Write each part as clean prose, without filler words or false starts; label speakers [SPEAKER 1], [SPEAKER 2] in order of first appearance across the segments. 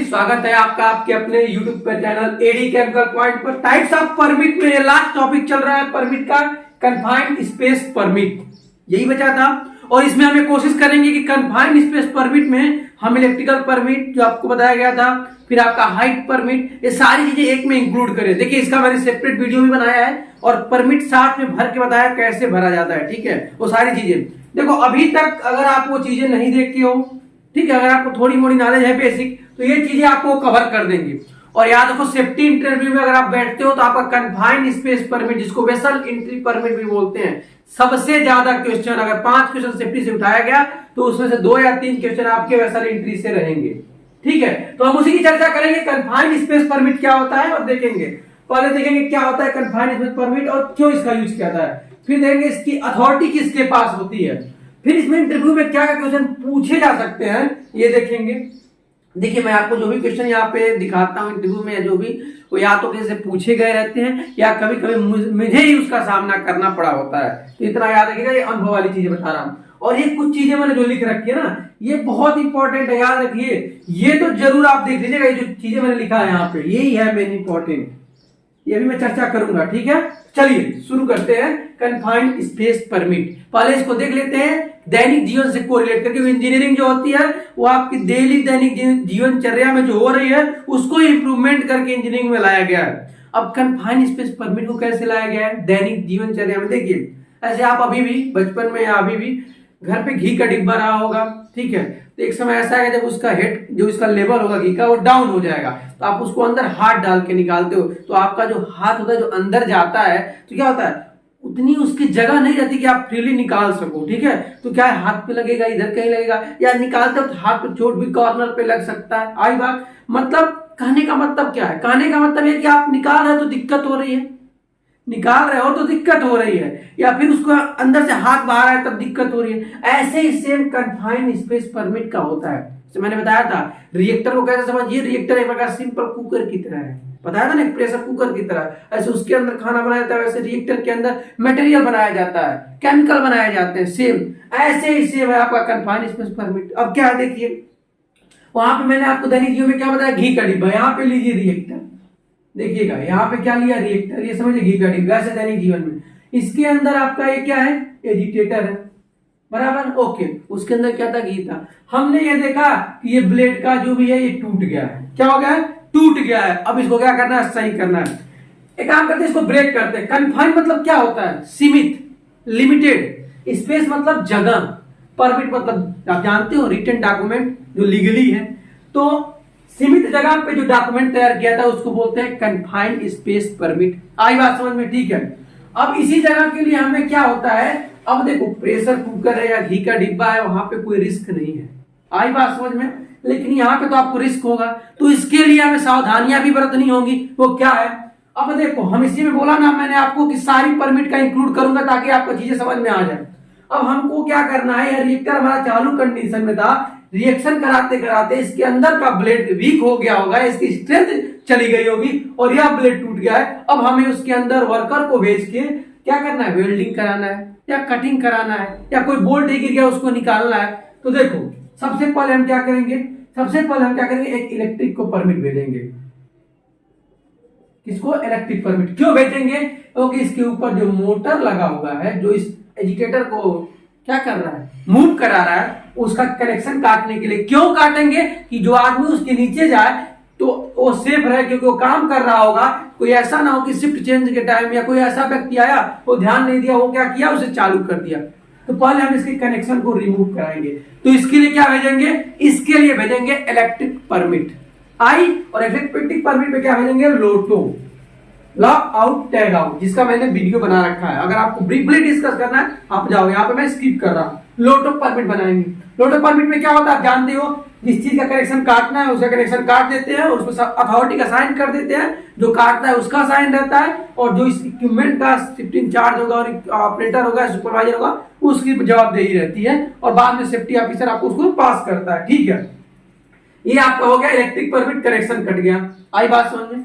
[SPEAKER 1] स्वागत है आपका आपके अपने YouTube पर चैनल एडी केमिकल पॉइंट पर। टाइप्स ऑफ परमिट में लास्ट टॉपिक चल रहा है परमिट का, कन्फाइंड स्पेस परमिट, यही बचा था। और इसमें हमें कोशिश करेंगे कि कन्फाइंड स्पेस परमिट में हम इलेक्ट्रिकल परमिट जो आपको बताया गया था, फिर आपका हाइट परमिट, ये सारी चीजें एक में इंक्लूड करें। देखिए इसका मैंने सेपरेट वीडियो भी बनाया है और परमिट साथ में भर के बताया कैसे भरा जाता है, ठीक है। वो सारी चीजें देखो, अभी तक अगर आप वो चीजें नहीं देखी हो, ठीक है, अगर आपको थोड़ी मोड़ी नॉलेज है बेसिक, तो ये चीजें आपको कवर कर देंगे। और याद रखो सेफ्टी इंटरव्यू में अगर आप बैठते हो तो आपका कन्फाइंड स्पेस परमिट, जिसको वेसल एंट्री परमिट भी बोलते हैं, सबसे ज्यादा क्वेश्चन, अगर 5 क्वेश्चन सेफ्टी से उठाया गया तो उसमें से 2 या 3 क्वेश्चन आपके वेसल एंट्री से रहेंगे, ठीक है। तो हम उसी की चर्चा करेंगे, कन्फाइंड स्पेस परमिट क्या होता है और देखेंगे। पहले देखेंगे क्या होता है कन्फाइंड स्पेस परमिट और क्यों इसका यूज किया जाता है, फिर देखेंगे इसकी अथॉरिटी किसके पास होती है, फिर इसमें इंटरव्यू में क्या क्या क्वेश्चन पूछे जा सकते हैं ये देखेंगे। देखिए मैं आपको जो भी क्वेश्चन यहाँ पे दिखाता हूँ इंटरव्यू में, जो भी वो या तो किसी से पूछे गए रहते हैं या कभी कभी मुझे ही उसका सामना करना पड़ा होता है। तो इतना याद रखिएगा, ये अनुभव वाली चीजें बता रहा हूँ। और ये कुछ चीजें मैंने जो लिख रखी है ना, ये बहुत इंपॉर्टेंट है, याद रखिए। ये तो जरूर आप देख लीजिएगा, ये जो चीजें मैंने लिखा है यहाँ पे यही है मेन इंपॉर्टेंट, ये भी मैं चर्चा करूंगा, ठीक है। चलिए शुरू करते हैं कन्फाइंड स्पेस परमिट। पहले इसको देख लेते हैं दैनिक जीवन से कोरिलेट करके। इंजीनियरिंग जो होती है वो आपकी डेली दैनिक जीवनचर्या में जो हो रही है उसको इंप्रूवमेंट करके इंजीनियरिंग में लाया गया है। अब कन्फाइंड स्पेस परमिट को कैसे लाया गया है दैनिक जीवनचर्या में, देखिए ऐसे आप अभी भी बचपन में या अभी भी घर पे घी का डिब्बा रहा होगा, ठीक है। तो एक समय ऐसा है जब उसका हेड जो इसका लेवल होगा घी का वो डाउन हो जाएगा, तो आप उसको अंदर हाथ डाल के निकालते हो, तो आपका जो हाथ होता है जो अंदर जाता है तो क्या होता है, उतनी उसकी जगह नहीं रहती कि आप फ्रीली निकाल सको, ठीक है। तो क्या है, हाथ पे लगेगा, इधर कहीं लगेगा, या निकालते हो हाथ पे चोट भी कॉर्नर पे लग सकता है। आई बात, मतलब कहने का मतलब क्या है, कहने का मतलब ये कि आप निकाल रहे हो तो दिक्कत हो रही है, निकाल रहे हो तो दिक्कत हो रही है, या फिर उसको अंदर से हाथ बाहर आए तब दिक्कत हो रही है। ऐसे ही सेम कन्फाइंड स्पेस परमिट का होता है। जैसे मैंने बताया था रिएक्टर को कैसे समझिए, रिएक्टर एक प्रकार सिंपल कुकर की तरह है, बताया था ना, प्रेशर कुकर की तरह। ऐसे उसके अंदर खाना बनाया जाता है, वैसे रिएक्टर के अंदर मटेरियल बनाया जाता है, केमिकल बनाए जाते हैं, सेम ऐसे ही सेम है आपका कन्फाइंड स्पेस परमिट। अब क्या है देखिए, वहां पे मैंने आपको दैनिक जीवन में क्या बताया, घी का डिब्बा, यहाँ पे लीजिए रिएक्टर, देखिएगा यहाँ पे क्या लिया रिएक्टर, ये समझिए घी का डिब्बा। ऐसे दैनिक जीवन में इसके अंदर आपका ये क्या है, एजिटेटर है, बराबर, ओके। उसके अंदर क्या था, घी था। हमने ये देखा कि ये ब्लेड का जो भी है ये टूट गया है, क्या हो गया है, टूट गया है। अब इसको क्या करना है, सही करना है। एक काम करते हैं, इसको ब्रेक करते हैं। कन्फाइंड मतलब क्या होता है, सीमित, लिमिटेड। स्पेस मतलब जगह, परमिट मतलब आप जानते हो रिटन डॉक्यूमेंट जो लीगली है। तो सीमित जगह पे जो डॉक्यूमेंट तैयार किया था उसको बोलते हैं कन्फाइंड स्पेस परमिट। आई बात समझ में, ठीक है। अब इसी जगह के लिए हमें क्या होता है, अब देखो प्रेशर कुकर है या घी का डिब्बा है, वहां पे कोई रिस्क नहीं है, आई बात समझ में। लेकिन यहाँ पे तो आपको रिस्क होगा, तो इसके लिए हमें सावधानियां भी बरतनी होंगी। वो क्या है, अब देखो हम इसी में बोला ना मैंने आपको कि सारी परमिट का इंक्लूड करूंगा ताकि आपको चीजें समझ में आ जाए। अब हमको क्या करना है, यार रिएक्टर हमारा चालू कंडीशन में था, रिएक्शन कराते कराते इसके अंदर का ब्लेड वीक हो गया होगा, इसकी स्ट्रेंथ चली गई होगी और यह ब्लेड टूट गया है। अब हमें उसके अंदर वर्कर को भेज के क्या करना है, वेल्डिंग कराना है या कटिंग कराना है या कोई बोल्ट गिर गया उसको निकालना है। तो देखो सबसे पहले हम क्या करेंगे, एक इलेक्ट्रिक को परमिट भेजेंगे। किसको, इलेक्ट्रिक परमिट। क्यों भेजेंगे, क्योंकि इसके ऊपर जो मोटर लगा हुआ है जो इस एजिटेटर को क्या कर रहा है, मूव करा रहा है, उसका कनेक्शन काटने के लिए। क्यों काटेंगे कि जो आदमी उसके नीचे जाए तो वो सेफ रहे, क्योंकि वो काम कर रहा होगा। कोई ऐसा ना हो कि शिफ्ट चेंज के टाइम या कोई ऐसा व्यक्ति आया वो ध्यान नहीं दिया, वो क्या किया, उसे चालू कर दिया। तो पहले हम इसके कनेक्शन को रिमूव कराएंगे। तो इसके लिए क्या भेजेंगे, इसके लिए भेजेंगे इलेक्ट्रिक परमिट। आई और इलेक्ट्रिक परमिट पे क्या भेजेंगे, लोटो, लॉक आउट टैग आउट, जिसका मैंने वीडियो बना रखा है। अगर आपको ब्रीफली डिस्कस करना है आप जाओ, यहाँ पे मैं स्किप कर रहा हूँ। लोटो परमिट बनाएंगे। लोटो परमिट में क्या होता है आप जानते हो, जिस चीज का कनेक्शन काटना है उसका कनेक्शन काट देते हैं, उसको अथॉरिटी का साइन कर देते हैं, जो काटता है उसका साइन रहता है, और जो इस इक्विपमेंट का शिफ्ट इंचार्ज होगा और ऑपरेटर होगा, सुपरवाइजर होगा, उसकी जवाबदेही रहती है, और बाद में सेफ्टी ऑफिसर आपको उसको पास करता है, ठीक है। ये आपका हो गया इलेक्ट्रिक परमिट, कनेक्शन कट गया। आई बात समझ में।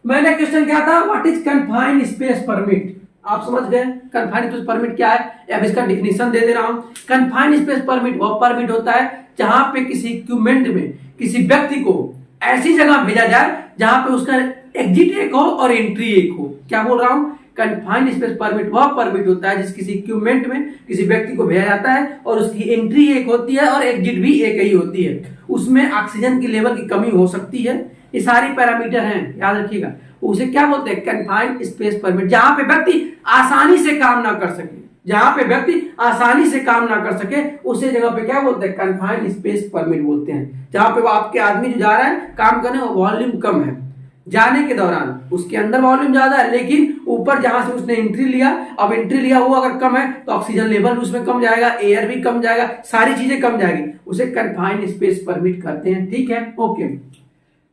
[SPEAKER 1] मैंने क्वेश्चन क्या था, what is confined space permit, आप समझ गए कन्फाइंड स्पेस परमिट क्या है। अब इसका डिफिनेशन दे दे रहा हूं। कन्फाइंड स्पेस परमिट वह परमिट होता है जहां पे किसी इक्विपमेंट में किसी व्यक्ति को ऐसी जगह भेजा जाए जहां पे उसका एग्जिट एक हो और एंट्री एक हो। क्या बोल रहा हूं? कन्फाइंड स्पेस परमिट वह परमिट होता है जिस किसी इक्विपमेंट में किसी व्यक्ति को भेजा जाता है और उसकी एंट्री एक होती है और एग्जिट भी एक ही होती है। उसमें ऑक्सीजन की लेवल की कमी हो सकती है। ये सारी पैरामीटर हैं, याद रखिएगा। उसे क्या बोलते हैं? Confined space permit. जहां पे व्यक्ति आसानी से काम ना कर सके, जहां पे व्यक्ति आसानी से काम ना कर सके उसे जगह पे क्या बोलते हैं? कन्फाइंड स्पेस परमिट बोलते हैं। जहां पे वो आपके आदमी जो जा रहा है काम करने, वो वॉल्यूम कम है, जाने के दौरान उसके अंदर वॉल्यूम ज्यादा है, लेकिन ऊपर जहां से उसने एंट्री लिया, अब एंट्री लिया वो अगर कम है तो ऑक्सीजन लेवल उसमें कम जाएगा, एयर भी कम जाएगा, सारी चीजें कम जाएगी। उसे कन्फाइंड स्पेस परमिट करते हैं। ठीक है, ओके।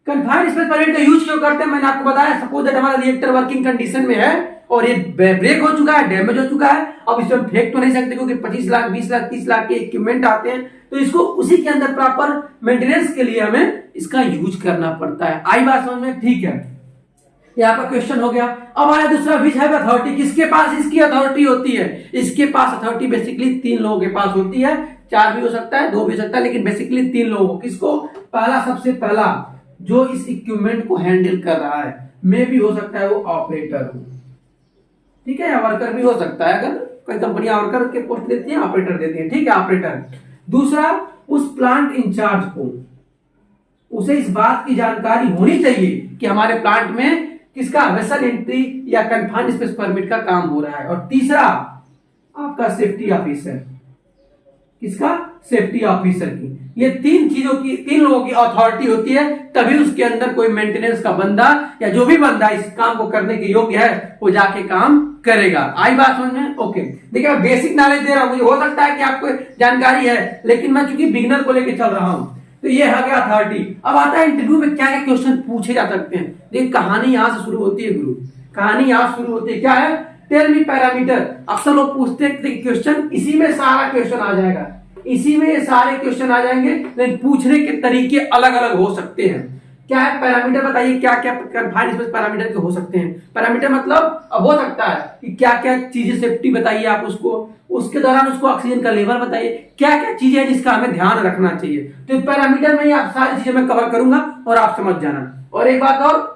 [SPEAKER 1] कन्फाइंड स्पेस परमिट का यूज क्यों करते हैं मैंने आपको बताया। सपोज दैट हमारा रिएक्टर वर्किंग कंडीशन में है और ये ब्रेक हो चुका है, डैमेज हो चुका है। अब इसे हम फेंक तो नहीं सकते क्योंकि 25 लाख 20 लाख 30 लाख के इक्विपमेंट आते हैं, तो इसको उसी के अंदर प्रॉपर मेंटेनेंस के लिए हमें इसका यूज करना पड़ता है। आई बात समझ में? ठीक है, ये आपका क्वेश्चन हो गया। अब आया दूसरा, विच हैव अथॉरिटी, किसके पास इसकी अथॉरिटी होती है। इसके पास अथॉरिटी बेसिकली 3 लोगों के पास होती है, 4 भी हो सकता है, 2 भी हो सकता है, लेकिन बेसिकली 3 लोगों। किसको? पहला, सबसे पहला जो इस इक्विपमेंट को हैंडल कर रहा है, मे भी हो सकता है वो ऑपरेटर हो, ठीक है, या वर्कर भी हो सकता है। अगर कोई कंपनियां वर्कर के पोस्ट देती है, ऑपरेटर देती है, ठीक है, ऑपरेटर। दूसरा, उस प्लांट इंचार्ज को, उसे इस बात की जानकारी होनी चाहिए कि हमारे प्लांट में किसका वेसल एंट्री या कन्फाइंड स्पेस परमिट का काम हो रहा है। और तीसरा, आपका सेफ्टी ऑफिसर, किसका? सेफ्टी ऑफिसर की। ये 3 चीजों की, 3 लोगों की अथॉरिटी होती है, तभी उसके अंदर कोई मेंटेनेंस का बंदा या जो भी बंदा इस काम को करने के योग्य है वो जाके काम करेगा। आई बात समझ में? ओके। देखिए मैं बेसिक नॉलेज दे रहा हूं, मुझे हो सकता है कि आपको जानकारी है, लेकिन मैं चूंकि बिगिनर को लेकर चल रहा हूं, तो ये है क्या अथॉरिटी। अब आता है इंटरव्यू में क्या क्या क्वेश्चन पूछे जा सकते हैं। देखिए कहानी यहां से शुरू होती है गुरु, कहानी यहां शुरू होती है। क्या है? Tell me parameter. अक्सर लोग पूछते हैं क्वेश्चन, इसी में सारा क्वेश्चन आ जाएगा, इसी में ये सारे क्वेश्चन आ जाएंगे, लेकिन पूछने के तरीके अलग अलग हो सकते हैं। क्या है पैरामीटर? बताइए क्या क्या कन्फाइंड स्पेस पैरामीटर के हो सकते हैं। पैरामीटर मतलब अब हो सकता है कि क्या क्या चीजें, सेफ्टी बताइए आप उसको, उसके दौरान उसको ऑक्सीजन का लेवल बताइए, क्या क्या चीजें हैं जिसका हमें ध्यान रखना चाहिए। तो पैरामीटर में आप सारी चीजें मैं कवर करूंगा और आप समझ जाना। और एक बात और,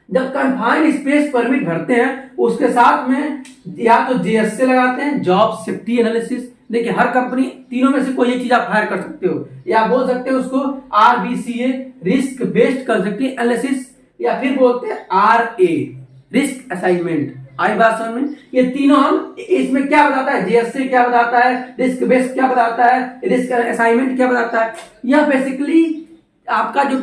[SPEAKER 1] जब कन्फाइंड स्पेस परमिट भरते हैं उसके साथ में या तो जेएसए लगाते हैं, जॉब सेफ्टी एनालिसिस। देखिए हर कंपनी, तीनों में से कोई एक चीज आप हायर कर सकते हो, या बोल सकते हो उसको RBCA, risk based concept analysis, या फिर बोलते हैं RA, रिस्क असाइनमेंट। आई बात समझ में? ये तीनों हम इसमें क्या बताता है, जेएसए क्या बताता है, रिस्क बेस्ड क्या बताता है, रिस्क असाइनमेंट क्या बताता है। यह बेसिकली आपका जो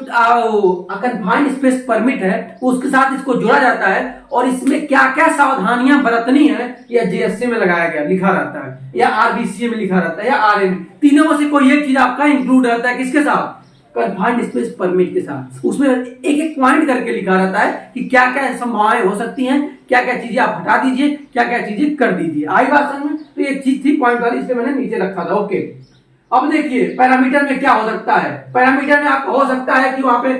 [SPEAKER 1] कन्फाइंड स्पेस परमिट है उसके साथ इसको जोड़ा जाता है, और इसमें क्या क्या सावधानियां बरतनी है या जेएसए में लगाया गया लिखा रहता है, या RBCA में लिखा रहता है, या RA में। तीनों में से कोई एक चीज आपका इंक्लूड रहता है, किसके साथ? कन्फाइंड स्पेस परमिट के साथ। उसमें एक एक पॉइंट करके लिखा रहता है कि क्या क्या संभावनाएं हो सकती हैं, क्या क्या चीजें आप हटा दीजिए, क्या क्या चीजें कर दीजिए। आई बात समझ में? तो एक चीज थी पॉइंट वाली, इसलिए मैंने नीचे रखा था। ओके, अब देखिए पैरामीटर में क्या हो सकता है। पैरामीटर में आपको हो सकता है कि वहां पे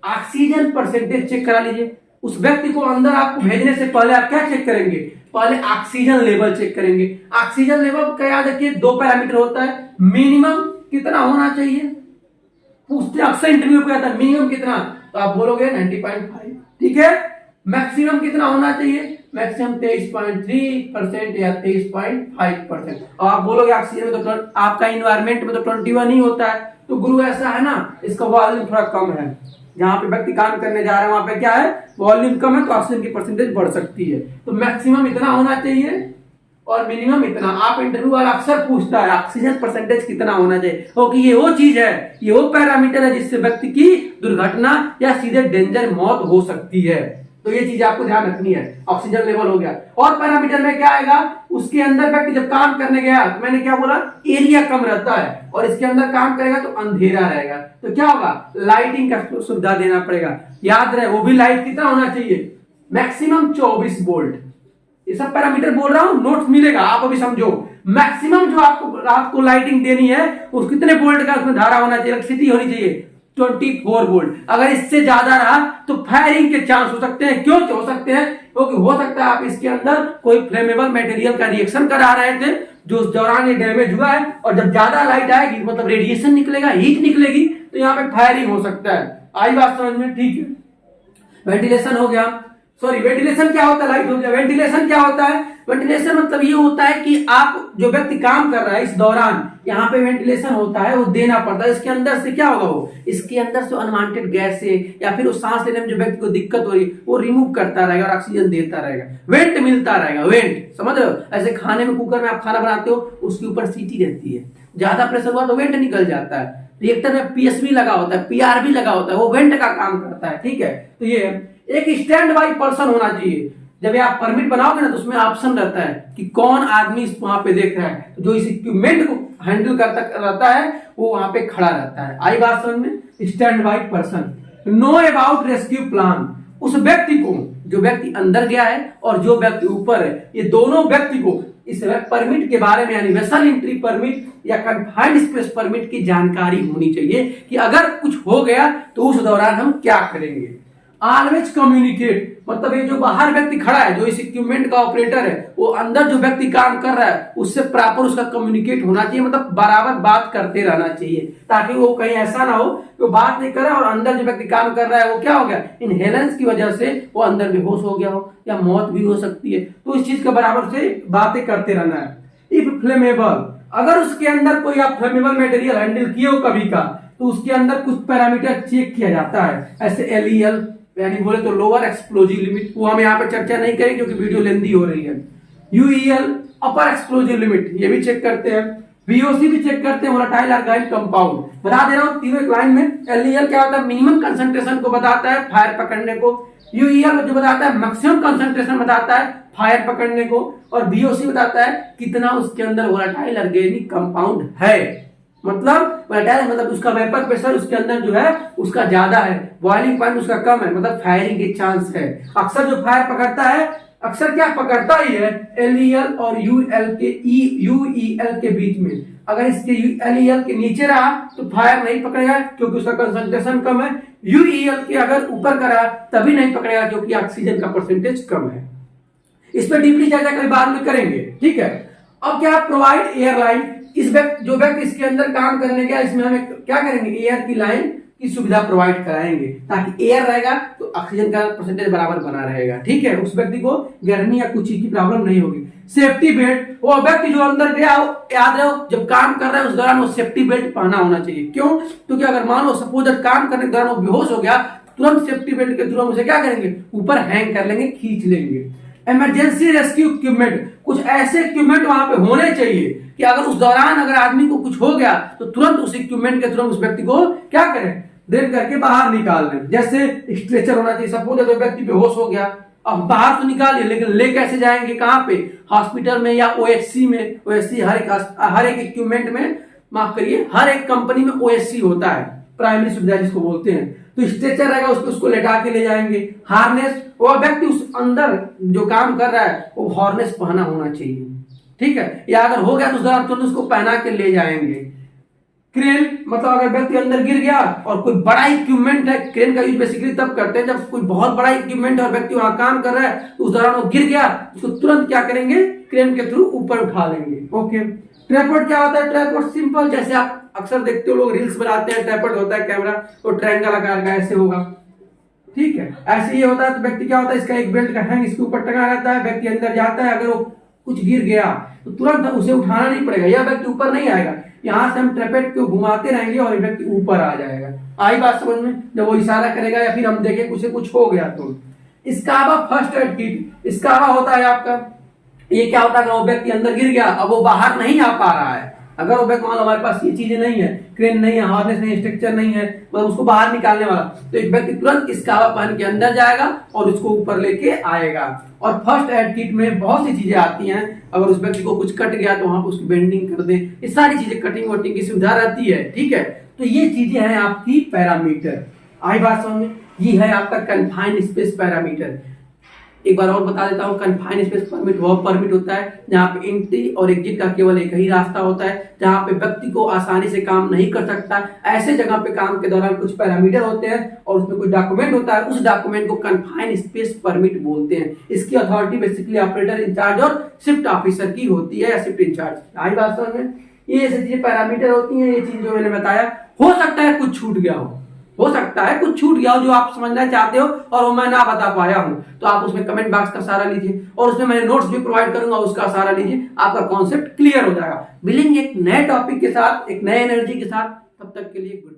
[SPEAKER 1] ऑक्सीजन परसेंटेज चेक करा लीजिए। उस व्यक्ति को अंदर आपको भेजने से पहले आप क्या चेक करेंगे? पहले ऑक्सीजन लेवल चेक करेंगे। ऑक्सीजन लेवल का याद रखिए 2 पैरामीटर होता है, मिनिमम कितना होना चाहिए, पूछते अक्सर इंटरव्यू पे आता है मिनिमम कितना, तो आप बोलोगे 90.5, ठीक है। मैक्सिमम कितना होना चाहिए? मैक्सिमम 23.3% या 23.5%। और आप बोलोगे ऑक्सीजन में तो आपका इन्वायरमेंट में तो 21 ही होता है, तो गुरु ऐसा है ना, इसका वॉल्यूम थोड़ा कम है। जहां पे व्यक्ति काम करने जा रहा है वहां पे क्या है, वॉल्यूम कम है, तो ऑक्सीजन की परसेंटेज बढ़ सकती है। तो मैक्सिमम इतना होना चाहिए और मिनिमम इतना। आप इंटरव्यू वाला अक्सर पूछता है ऑक्सीजन परसेंटेज कितना होना चाहिए, क्योंकि ये वो चीज है, ये वो पैरामीटर है जिससे व्यक्ति की दुर्घटना या सीधे डेंजर मौत हो सकती है। तो ये चीज आपको ध्यान रखनी है। ऑक्सीजन लेवल हो गया। और पैरामीटर में क्या आएगा, उसके अंदर व्यक्ति जब काम करने गया, तो मैंने क्या बोला, एरिया कम रहता है और इसके अंदर काम करेगा तो अंधेरा रहेगा, तो क्या होगा, लाइटिंग का सुविधा देना पड़ेगा। याद रहे वो भी लाइट कितना होना चाहिए, मैक्सिमम 24 वोल्ट। ये सब पैरामीटर बोल रहा हूं, नोट्स मिलेगा, आप अभी समझो। मैक्सिमम जो आपको लाइटिंग देनी है उस कितने वोल्ट का उसमें धारा होना चाहिए, इलेक्ट्रिसिटी होनी चाहिए 24 वोल्ट। अगर इससे ज्यादा रहा तो फायरिंग के चांस हो सकते हैं। क्यों हो सकते हैं? क्योंकि हो सकता है आप इसके अंदर कोई फ्लेमेबल मटेरियल का रिएक्शन करा रहे थे जो उस दौरान ये डैमेज हुआ है, और जब ज्यादा लाइट आएगी मतलब रेडिएशन निकलेगा, हीट निकलेगी, तो यहाँ पे फायरिंग हो सकता है। आई बात समझ में? ठीक है, वेंटिलेशन हो गया। सॉरी, वेंटिलेशन क्या होता है? लाइट हो गया। वेंटिलेशन क्या होता है? वेंटिलेशन मतलब ये होता है कि आप जो व्यक्ति काम कर रहा है इस दौरान यहाँ पे वेंटिलेशन होता है, वो देना पड़ता है। इसके अंदर से क्या होगा, वो इसके अंदर से अनवांटेड गैस से या फिर वो सांस लेने में जो व्यक्ति को दिक्कत हो रही है वो रिमूव करता रहेगा और ऑक्सीजन देता रहेगा, वेंट मिलता रहेगा। वेंट समझ रहे हो? ऐसे खाने में, कुकर में आप खाना बनाते हो, उसके ऊपर सीटी रहती है, ज्यादा प्रेशर हुआ तो वेंट निकल जाता है। रिएक्टर में पीएसबी लगा होता है, पीआरबी लगा होता है, वो वेंट का काम करता है। ठीक है, तो ये एक स्टैंड बाई पर्सन होना चाहिए। जब आप परमिट बनाओगे ना तो उसमें ऑप्शन रहता है कि कौन आदमी वहां पे देख रहा है, तो जो इस इक्विपमेंट को हैंडल करता रहता है वो वहां पे खड़ा रहता है। आई बात समझ में? Stand by person. Know about rescue plan, उस व्यक्ति को, जो व्यक्ति अंदर गया है और जो व्यक्ति ऊपर है, ये दोनों व्यक्ति को इस परमिट के बारे में, यानी वेसल एंट्री परमिट या कन्फाइंड स्पेस परमिट की जानकारी होनी चाहिए कि अगर कुछ हो गया तो उस दौरान हम क्या करेंगे। ऑलवेज कम्युनिकेट, मतलब ये जो बाहर व्यक्ति खड़ा है, जो इस इक्विपमेंट का ऑपरेटर है, वो अंदर जो व्यक्ति काम कर रहा है उससे प्रॉपर उसका कम्युनिकेट होना चाहिए, मतलब बराबर बात करते रहना चाहिए, ताकि वो कहीं ऐसा ना हो कि वो बात नहीं कर रहा और अंदर जो व्यक्ति काम कर रहा है वो क्या हो गया, इनहेलेंस की वजह से वो अंदर बेहोश हो गया हो या मौत भी हो सकती है। तो इस चीज के बराबर से बातें करते रहना है। इफ फ्लेमेबल, अगर उसके अंदर कोई आप फ्लेमेबल मटेरियल हैंडल किए हो कभी का, तो उसके अंदर कुछ पैरामीटर चेक किया जाता है, ऐसे LEL यानी बोले तो लोअर एक्सप्लोजिव लिमिट, वो हम यहाँ पे चर्चा नहीं करेंगे क्योंकि वीडियो लेंदी हो रही है। UEL अपर एक्सप्लोजिव लिमिट, ये भी चेक करते हैं। VOC भी चेक करते हैं, वोलेटाइल ऑर्गेनिक कंपाउंड। बता दे रहा हूँ तीनों एक लाइन में। LEL क्या होता है? मिनिमम कंसंट्रेशन को बताता है फायर पकड़ने को। UEL जो बताता है मैक्सिमम कंसंट्रेशन बताता है फायर पकड़ने को, और VOC बताता है कितना उसके अंदर वोलेटाइल ऑर्गेनिक कंपाउंड है। मतलब उसका वेपर प्रेशर उसके अंदर जो है उसका ज्यादा है, बॉइलिंग पॉइंट उसका कम है, मतलब फायरिंग के चांस है। अक्सर जो फायर पकड़ता है, अक्सर क्या पकड़ता ही है, LEL और UEL के बीच में। अगर इसके LEL के नीचे रहा तो फायर नहीं पकड़ेगा क्योंकि उसका कंसंट्रेशन कम है। UEL के अगर ऊपर करा तभी नहीं पकड़ेगा क्योंकि ऑक्सीजन का परसेंटेज कम है। इस पर डीपली चर्चा कभी बाद में करेंगे। ठीक है, अब क्या प्रोवाइड एयरलाइन, इस जो व्यक्ति इसके अंदर काम करने गया, इसमें हमें क्या करेंगे, एयर की लाइन की सुविधा प्रोवाइड कराएंगे, ताकि एयर रहेगा तो ऑक्सीजन का परसेंटेज बराबर बना रहेगा। ठीक है, उस व्यक्ति को गर्मी या कुछ चीज की प्रॉब्लम नहीं होगी। सेफ्टी बेल्ट, वो व्यक्ति जो अंदर गया हो, याद रहो जब काम कर रहा है उस दौरान वो सेफ्टी बेल्ट पहना होना चाहिए। क्यों? क्योंकि अगर मान लो सपोज काम करने के दौरान वो बेहोश हो गया, तुरंत सेफ्टी बेल्ट के थ्रू हम उसे क्या करेंगे, ऊपर हैंग कर लेंगे, खींच लेंगे। इमरजेंसी रेस्क्यू इक्विपमेंट, कुछ ऐसे इक्विपमेंट वहां पे होने चाहिए कि अगर उस दौरान अगर आदमी को कुछ हो गया तो तुरंत उस इक्विपमेंट के थ्रू उस व्यक्ति को क्या करें, ड्रेन करके बाहर निकाल लें। जैसे स्ट्रेचर होना चाहिए, सपोज तो व्यक्ति बेहोश हो गया, अब बाहर तो निकालिए लेकिन ले कैसे जाएंगे, कहां पे, हॉस्पिटल में या OHC में। OHC हर एक इक्विपमेंट में, माफ करिए, हर एक कंपनी में OHC होता है, प्राइमरी सुविधा जिसको बोलते हैं। तो स्ट्रेचर रहेगा, उसको लेटा के ले जाएंगे। हार्नेस, वो व्यक्ति उस अंदर जो काम कर रहा है वो हार्नेस पहना होना चाहिए। ठीक है, या अगर हो गया तो उस दौरान तुरंत उसको पहना के ले जाएंगे। क्रेन, मतलब अगर व्यक्ति अंदर गिर गया और कोई बड़ा इक्विपमेंट है, क्रेन का यूज बेसिकली तब करते हैं जब कोई बहुत बड़ा इक्विपमेंट है और व्यक्ति वहां काम कर रहा है, तो उस दौरान वो गिर गया, उसको तुरंत क्या करेंगे, क्रेन के थ्रू ऊपर उठा लेंगे। ओके, ट्राइपॉड क्या होता है? ट्राइपॉड सिंपल, जैसे आप अक्सर देखते हो लोग रील्स बनाते हैं, ट्राइपॉड होता है कैमरा, तो ट्रायंगल आकार का ऐसे होगा। ठीक है, ऐसे ही होता है। तो व्यक्ति क्या होता है, इसका एक बेल्ट का हैंग इसके ऊपर टंगा रहता है, व्यक्ति अंदर जाता है, अगर वो कुछ गिर गया तो तुरंत उसे उठाना नहीं पड़ेगा, यह व्यक्ति ऊपर नहीं आएगा, यहाँ से हम ट्रेपेट को घुमाते रहेंगे और व्यक्ति ऊपर आ जाएगा। आई बात समझ में? जब वो इशारा करेगा या फिर हम देखें कुछ हो गया तो। स्काबा फर्स्ट एड किट, स्काबा होता है आपका, ये क्या होता है, वो व्यक्ति अंदर गिर गया, अब वो बाहर नहीं आ पा रहा है, अगर वो व्यक्ति, मान लो हमारे पास ये चीजें नहीं है, क्रेन नहीं है, हार्नेस नहीं है, स्ट्रक्चर नहीं है, मतलब उसको बाहर निकालने वाला, तो एक व्यक्ति तुरंत स्काबा पहन के अंदर जाएगा और उसको ऊपर लेके आएगा। और फर्स्ट एड किट में बहुत सी चीजें आती हैं, अगर उस व्यक्ति को कुछ कट गया तो वहां पर उसकी बेंडिंग कर दे, ये सारी चीजें, कटिंग वटिंग की सुविधा रहती है। ठीक है, तो ये चीजें हैं आपकी पैरामीटर। आई बात समझ में? ये है आपका कन्फाइंड स्पेस पैरामीटर। एक बार और बता देता हूँ, कन्फाइंड स्पेस परमिट वह परमिट होता है जहाँ पे एंट्री और एग्जिट का केवल एक ही रास्ता होता है, जहाँ पे व्यक्ति को आसानी से काम नहीं कर सकता। ऐसे जगह पे काम के दौरान कुछ पैरामीटर होते हैं और उसमें कुछ डॉक्यूमेंट होता है, उस डॉक्यूमेंट को कन्फाइंड स्पेस परमिट बोलते हैं। इसकी अथॉरिटी बेसिकली ऑपरेटर इंचार्ज और शिफ्ट ऑफिसर की होती है, या शिफ्ट इंचार्ज। आई बात समझ में? ये ऐसी चीजें पैरामीटर होती हैं, ये चीज जो मैंने बताया, हो सकता है कुछ छूट गया हो, हो सकता है कुछ छूट गया हो जो आप समझना चाहते हो और वो मैं ना बता पाया हूं, तो आप उसमें कमेंट बॉक्स का सहारा लीजिए और उसमें मैं नोट्स भी प्रोवाइड करूंगा, उसका सहारा लीजिए, आपका कॉन्सेप्ट क्लियर हो जाएगा। मिलेंगे एक नए टॉपिक के साथ, एक नए एनर्जी के साथ, तब तक के लिए गुड।